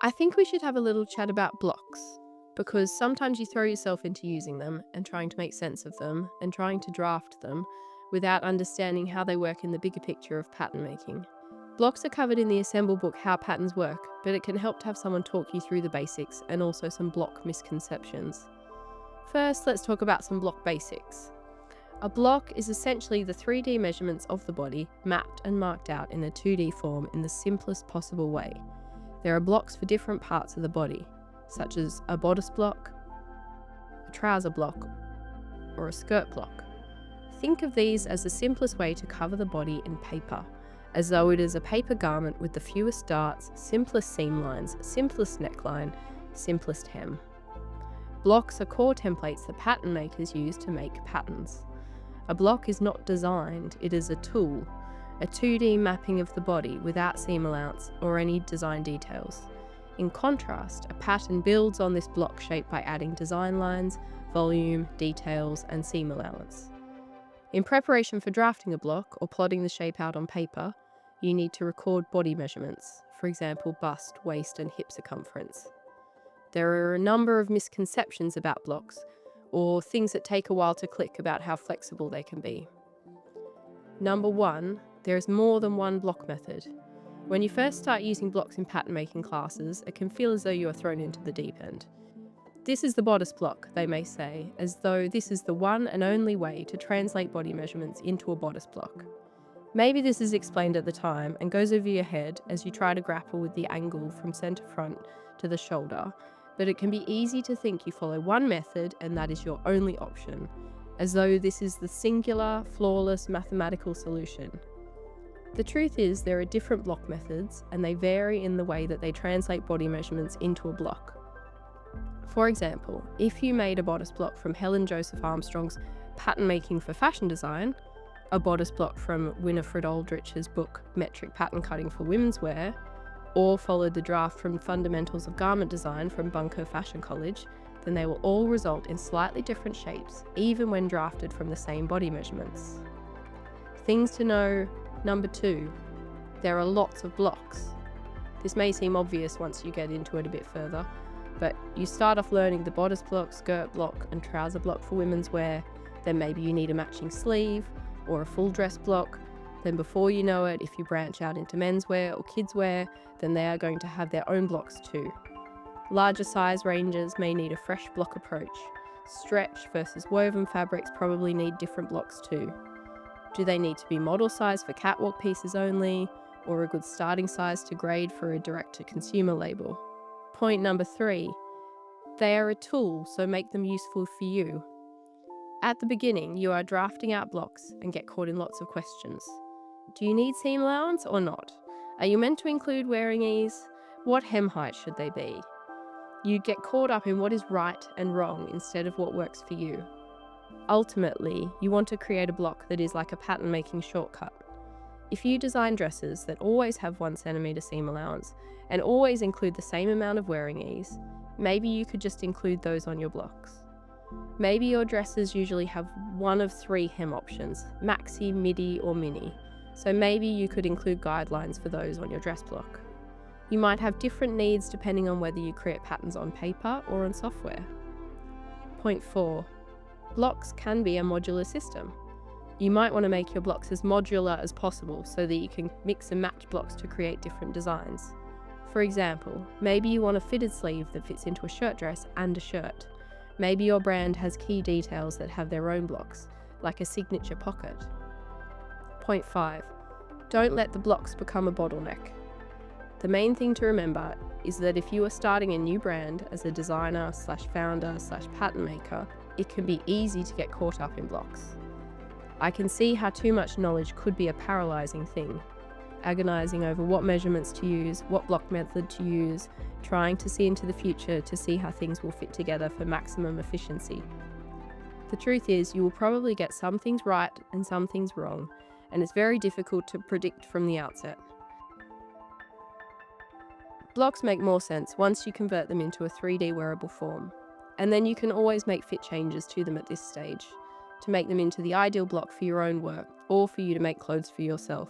I think we should have a little chat about blocks, because sometimes you throw yourself into using them and trying to make sense of them and trying to draft them without understanding how they work in the bigger picture of pattern making. Blocks are covered in the Assembil book How Patterns Work, but it can help to have someone talk you through the basics and also some block misconceptions. First, let's talk about some block basics. A block is essentially the 3D measurements of the body mapped and marked out in a 2D form in the simplest possible way. There are blocks for different parts of the body, such as a bodice block, a trouser block, or a skirt block. Think of these as the simplest way to cover the body in paper, as though it is a paper garment with the fewest darts, simplest seam lines, simplest neckline, simplest hem. Blocks are core templates that pattern makers use to make patterns. A block is not designed, it is a tool, a 2D mapping of the body without seam allowance or any design details. In contrast, a pattern builds on this block shape by adding design lines, volume, details, and seam allowance. In preparation for drafting a block or plotting the shape out on paper, you need to record body measurements, for example bust, waist, and hip circumference. There are a number of misconceptions about blocks, or things that take a while to click about how flexible they can be. Number 1, there is more than one block method. When you first start using blocks in pattern making classes, it can feel as though you are thrown into the deep end. This is the bodice block, they may say, as though this is the one and only way to translate body measurements into a bodice block. Maybe this is explained at the time and goes over your head as you try to grapple with the angle from centre front to the shoulder, but it can be easy to think you follow one method and that is your only option, as though this is the singular, flawless mathematical solution. The truth is there are different block methods and they vary in the way that they translate body measurements into a block. For example, if you made a bodice block from Helen Joseph Armstrong's Pattern Making for Fashion Design, a bodice block from Winifred Aldrich's book Metric Pattern Cutting for Women's Wear, or followed the draft from Fundamentals of Garment Design from Bunker Fashion College, then they will all result in slightly different shapes, even when drafted from the same body measurements. Things to know. Number 2, there are lots of blocks. This may seem obvious once you get into it a bit further, but you start off learning the bodice block, skirt block, and trouser block for women's wear, then maybe you need a matching sleeve or a full dress block. Then before you know it, if you branch out into menswear or kidswear, then they are going to have their own blocks too. Larger size ranges may need a fresh block approach. Stretch versus woven fabrics probably need different blocks too. Do they need to be model size for catwalk pieces only, or a good starting size to grade for a direct-to-consumer label? Point number 3, they are a tool, so make them useful for you. At the beginning, you are drafting out blocks and get caught in lots of questions. Do you need seam allowance or not? Are you meant to include wearing ease? What hem height should they be? You get caught up in what is right and wrong instead of what works for you. Ultimately, you want to create a block that is like a pattern making shortcut. If you design dresses that always have 1 centimetre seam allowance and always include the same amount of wearing ease, maybe you could just include those on your blocks. Maybe your dresses usually have one of 3 hem options, maxi, midi, or mini, so maybe you could include guidelines for those on your dress block. You might have different needs depending on whether you create patterns on paper or on software. Point 4. Blocks can be a modular system. You might want to make your blocks as modular as possible so that you can mix and match blocks to create different designs. For example, maybe you want a fitted sleeve that fits into a shirt dress and a shirt. Maybe your brand has key details that have their own blocks, like a signature pocket. Point 5. Don't let the blocks become a bottleneck. The main thing to remember is that if you are starting a new brand as a designer/founder/pattern maker, it can be easy to get caught up in blocks. I can see how too much knowledge could be a paralyzing thing. Agonizing over what measurements to use, what block method to use, trying to see into the future to see how things will fit together for maximum efficiency. The truth is, you will probably get some things right and some things wrong, and it's very difficult to predict from the outset. Blocks make more sense once you convert them into a 3D wearable form, and then you can always make fit changes to them at this stage, to make them into the ideal block for your own work, or for you to make clothes for yourself.